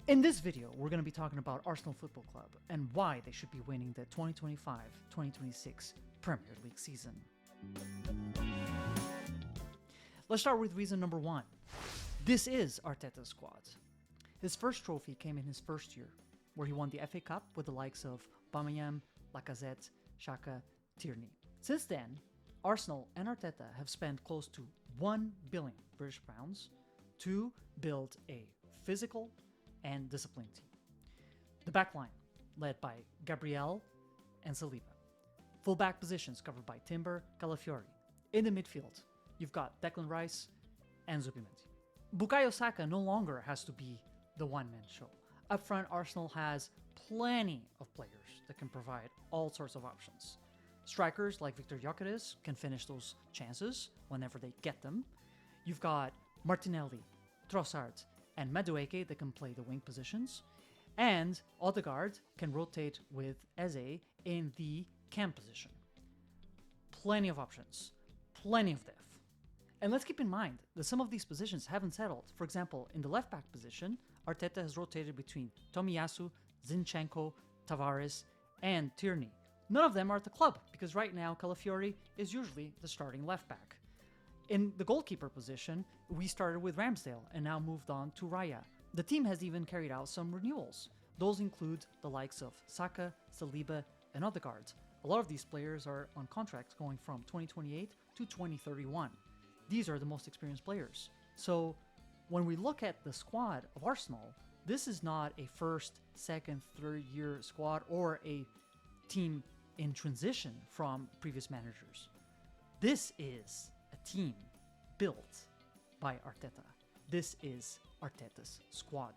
In this video, we're going to be talking about Arsenal Football Club and why they should be winning the 2025-2026 Premier League season. Let's start with reason number one. This is Arteta's squad. His first trophy came in his first year, where he won the FA Cup with the likes of Aubameyang, Lacazette, Xhaka, Tierney. Since then, Arsenal and Arteta have spent close to £1 billion British pounds to build a physical and disciplined team. The backline, led by Gabriel and Saliba. Full-back positions covered by Timber, Calafiori. In the midfield, you've got Declan Rice and Zubimendi. Bukayo Saka no longer has to be the one-man show. Up front, Arsenal has plenty of players that can provide all sorts of options. Strikers like Victor Gyökeres can finish those chances whenever they get them. You've got Martinelli, Trossard, and Madueke that can play the wing positions. And Odegaard can rotate with Eze in the cam position. Plenty of options, plenty of depth. And let's keep in mind that some of these positions haven't settled. For example, in the left back position, Arteta has rotated between Tomiyasu, Zinchenko, Tavares, and Tierney. None of them are at the club because right now Calafiori is usually the starting left back. In the goalkeeper position, we started with Ramsdale and now moved on to Raya. The team has even carried out some renewals. Those include the likes of Saka, Saliba, and Odegaard. A lot of these players are on contracts going from 2028 to 2031. These are the most experienced players. So when we look at the squad of Arsenal, this is not a first, second, third year squad or a team in transition from previous managers. This is a team built by Arteta. This is Arteta's squad.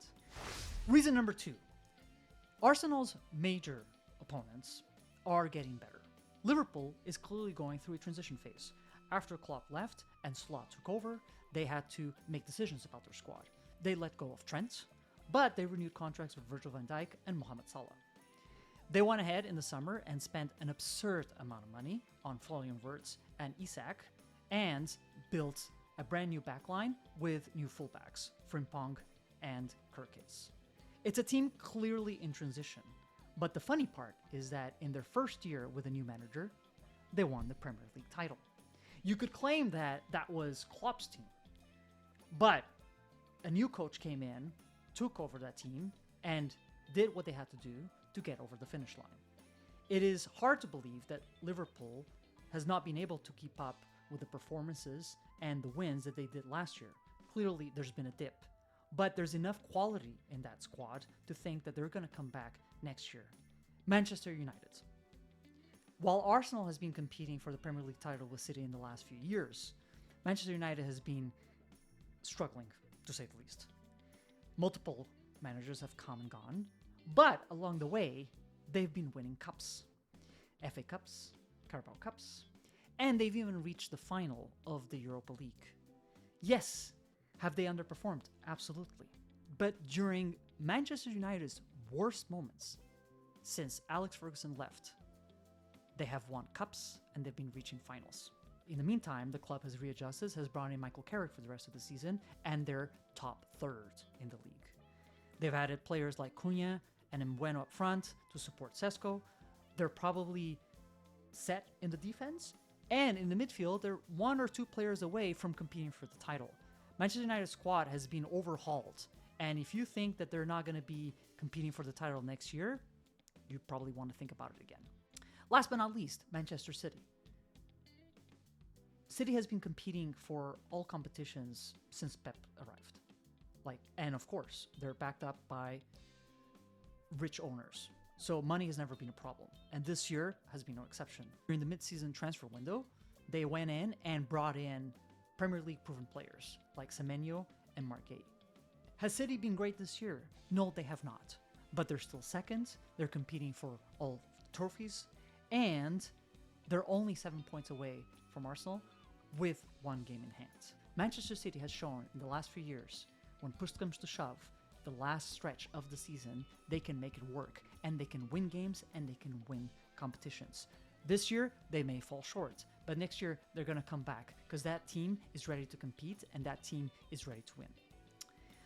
Reason number two. Arsenal's major opponents are getting better. Liverpool is clearly going through a transition phase. After Klopp left and Slot took over, they had to make decisions about their squad. They let go of Trent, but they renewed contracts with Virgil van Dijk and Mohamed Salah. They went ahead in the summer and spent an absurd amount of money on Florian Wirtz and Isak and built a brand new backline with new fullbacks, Frimpong and Kirkes. It's a team clearly in transition, but the funny part is that in their first year with a new manager, they won the Premier League title. You could claim that that was Klopp's team, but a new coach came in, took over that team, and did what they had to do to get over the finish line. It is hard to believe that Liverpool has not been able to keep up with the performances and the wins that they did last year. Clearly, there's been a dip, but there's enough quality in that squad to think that they're going to come back next year. Manchester United. While Arsenal has been competing for the Premier League title with City in the last few years, Manchester United has been struggling, to say the least. Multiple managers have come and gone, but along the way, they've been winning cups. FA Cups, Carabao Cups, and they've even reached the final of the Europa League. Yes, have they underperformed? Absolutely. But during Manchester United's worst moments, since Alex Ferguson left, they have won cups and they've been reaching finals. In the meantime, the club has readjusted, has brought in Michael Carrick for the rest of the season, and they're top third in the league. They've added players like Cunha and Mbeumo up front to support Sesko. They're probably set in the defense, and in the midfield, they're one or two players away from competing for the title. Manchester United's squad has been overhauled, and if you think that they're not going to be competing for the title next year, you probably want to think about it again. Last but not least, Manchester City. City has been competing for all competitions since Pep arrived. And of course, they're backed up by rich owners. So money has never been a problem. And this year has been no exception. During the mid-season transfer window, they went in and brought in Premier League proven players like Semenyo and Marquet. Has City been great this year? No, they have not. But they're still second. They're competing for all trophies. And they're only 7 points away from Arsenal with one game in hand. Manchester City has shown in the last few years, when push comes to shove, the last stretch of the season, they can make it work, and they can win games, and they can win competitions. This year, they may fall short, but next year, they're going to come back, because that team is ready to compete, and that team is ready to win.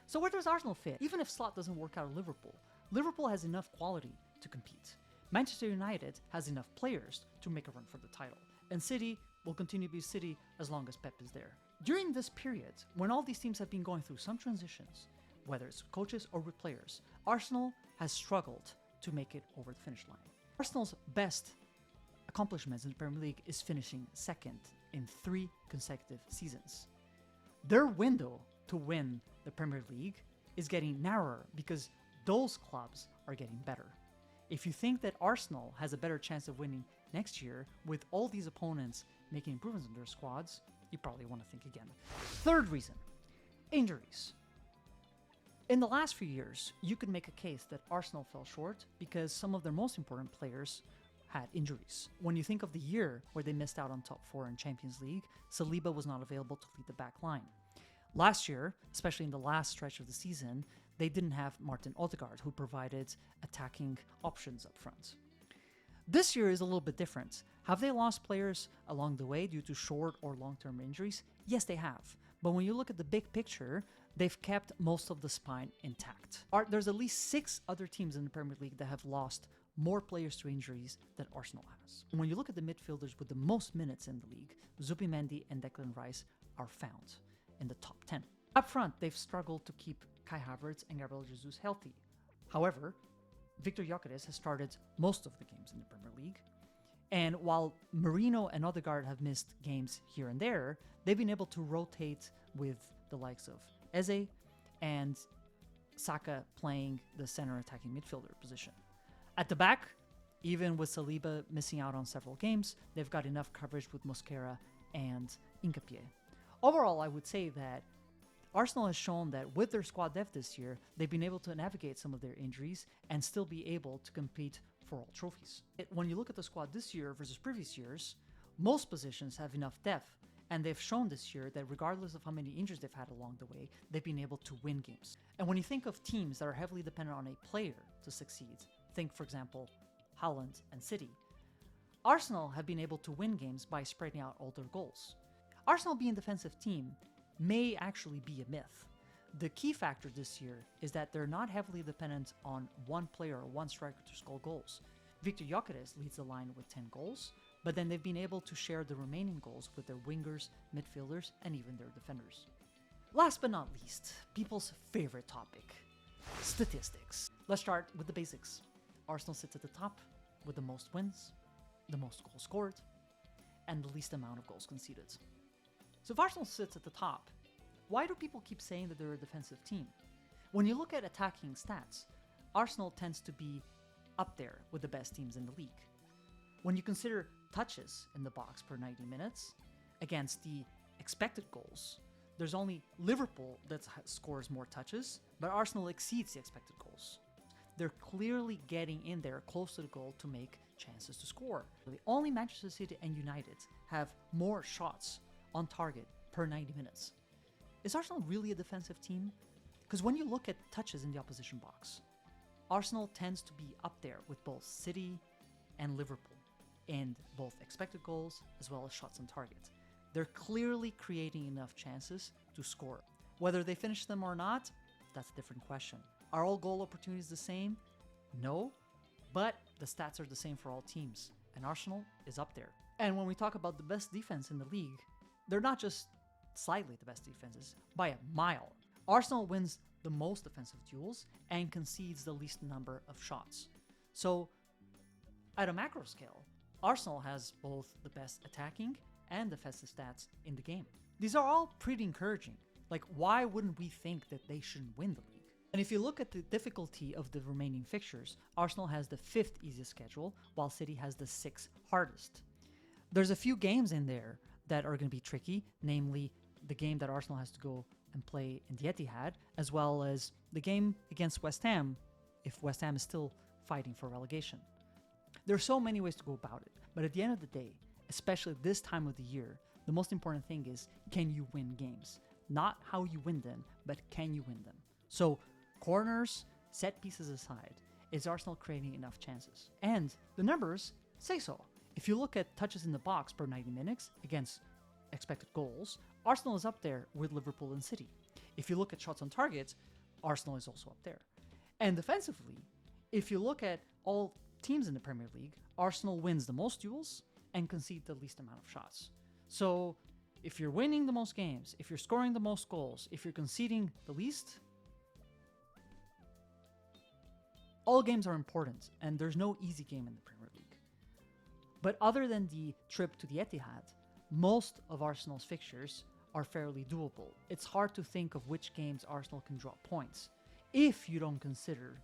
So where does Arsenal fit? Even if Slot doesn't work out at Liverpool, Liverpool has enough quality to compete. Manchester United has enough players to make a run for the title. And City will continue to be City as long as Pep is there. During this period, when all these teams have been going through some transitions, whether it's coaches or with players, Arsenal has struggled to make it over the finish line. Arsenal's best accomplishments in the Premier League is finishing second in 3 consecutive seasons. Their window to win the Premier League is getting narrower because those clubs are getting better. If you think that Arsenal has a better chance of winning next year with all these opponents making improvements in their squads, you probably want to think again. Third reason, injuries. In the last few years, you could make a case that Arsenal fell short because some of their most important players had injuries. When you think of the year where they missed out on top 4 in Champions League, Saliba was not available to lead the back line. Last year, especially in the last stretch of the season, they didn't have Martin Odegaard, who provided attacking options up front. This year is a little bit different. Have they lost players along the way due to short or long-term injuries? Yes, they have. But when you look at the big picture, they've kept most of the spine intact. There's at least 6 other teams in the Premier League that have lost more players to injuries than Arsenal has. And when you look at the midfielders with the most minutes in the league, Zubimendi and Declan Rice are found in the top 10. Up front, they've struggled to keep Kai Havertz and Gabriel Jesus healthy. However, Victor Gyökeres has started most of the games in the Premier League. And while Merino and Odegaard have missed games here and there, they've been able to rotate with the likes of Eze and Saka playing the center attacking midfielder position. At the back, even with Saliba missing out on several games, they've got enough coverage with Mosquera and Hincapié. Overall, I would say that Arsenal has shown that with their squad depth this year, they've been able to navigate some of their injuries and still be able to compete for all trophies. When you look at the squad this year versus previous years, most positions have enough depth, and they've shown this year that regardless of how many injuries they've had along the way, they've been able to win games. And when you think of teams that are heavily dependent on a player to succeed, think, for example, Haaland and City, Arsenal have been able to win games by spreading out all their goals. Arsenal being a defensive team may actually be a myth. The key factor this year is that they're not heavily dependent on one player or one striker to score goals. Victor Gyökeres leads the line with 10 goals, but then they've been able to share the remaining goals with their wingers, midfielders, and even their defenders. Last but not least, people's favorite topic, statistics. Let's start with the basics. Arsenal sits at the top with the most wins, the most goals scored, and the least amount of goals conceded. So if Arsenal sits at the top, why do people keep saying that they're a defensive team? When you look at attacking stats, Arsenal tends to be up there with the best teams in the league. When you consider touches in the box per 90 minutes against the expected goals, there's only Liverpool that scores more touches, but Arsenal exceeds the expected goals. They're clearly getting in there close to the goal to make chances to score. Only Manchester City and United have more shots on target per 90 minutes. Is Arsenal really a defensive team? Because when you look at touches in the opposition box, Arsenal tends to be up there with both City and Liverpool in both expected goals as well as shots on target. They're clearly creating enough chances to score. Whether they finish them or not, that's a different question. Are all goal opportunities the same? No, but the stats are the same for all teams, and Arsenal is up there. And when we talk about the best defense in the league, they're not just slightly the best defenses, by a mile. Arsenal wins the most defensive duels and concedes the least number of shots. So, at a macro scale, Arsenal has both the best attacking and defensive stats in the game. These are all pretty encouraging. Like, why wouldn't we think that they shouldn't win the league? And if you look at the difficulty of the remaining fixtures, Arsenal has the 5th easiest schedule, while City has the 6th hardest. There's a few games in there that are going to be tricky, namely the game that Arsenal has to go and play in the Etihad, as well as the game against West Ham, if West Ham is still fighting for relegation. There are so many ways to go about it, but at the end of the day, especially this time of the year, the most important thing is, can you win games? Not how you win them, but can you win them? So, corners, set pieces aside, is Arsenal creating enough chances? And the numbers say so. If you look at touches in the box per 90 minutes against expected goals, Arsenal is up there with Liverpool and City. If you look at shots on target, Arsenal is also up there. And defensively, if you look at all teams in the Premier League, Arsenal wins the most duels and concedes the least amount of shots. So if you're winning the most games, if you're scoring the most goals, if you're conceding the least, all games are important, and there's no easy game in the Premier League. But other than the trip to the Etihad, most of Arsenal's fixtures are fairly doable. It's hard to think of which games Arsenal can drop points if you don't consider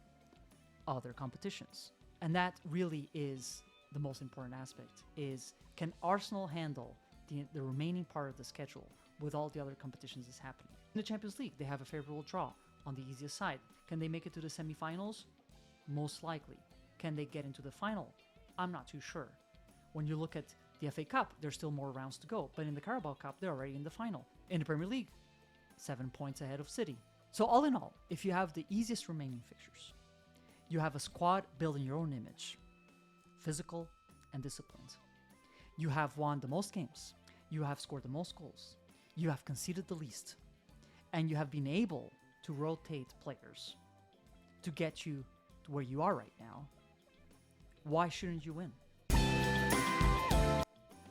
other competitions. And that really is the most important aspect, is can Arsenal handle the remaining part of the schedule with all the other competitions that's happening? In the Champions League, they have a favorable draw on the easiest side. Can they make it to the semifinals? Most likely. Can they get into the final? I'm not too sure. When you look at the FA Cup, there's still more rounds to go, but in the Carabao Cup, they're already in the final. In the Premier League, 7 points ahead of City. So all in all, if you have the easiest remaining fixtures, you have a squad building your own image, physical and disciplined. You have won the most games, you have scored the most goals, you have conceded the least, and you have been able to rotate players to get you to where you are right now. Why shouldn't you win?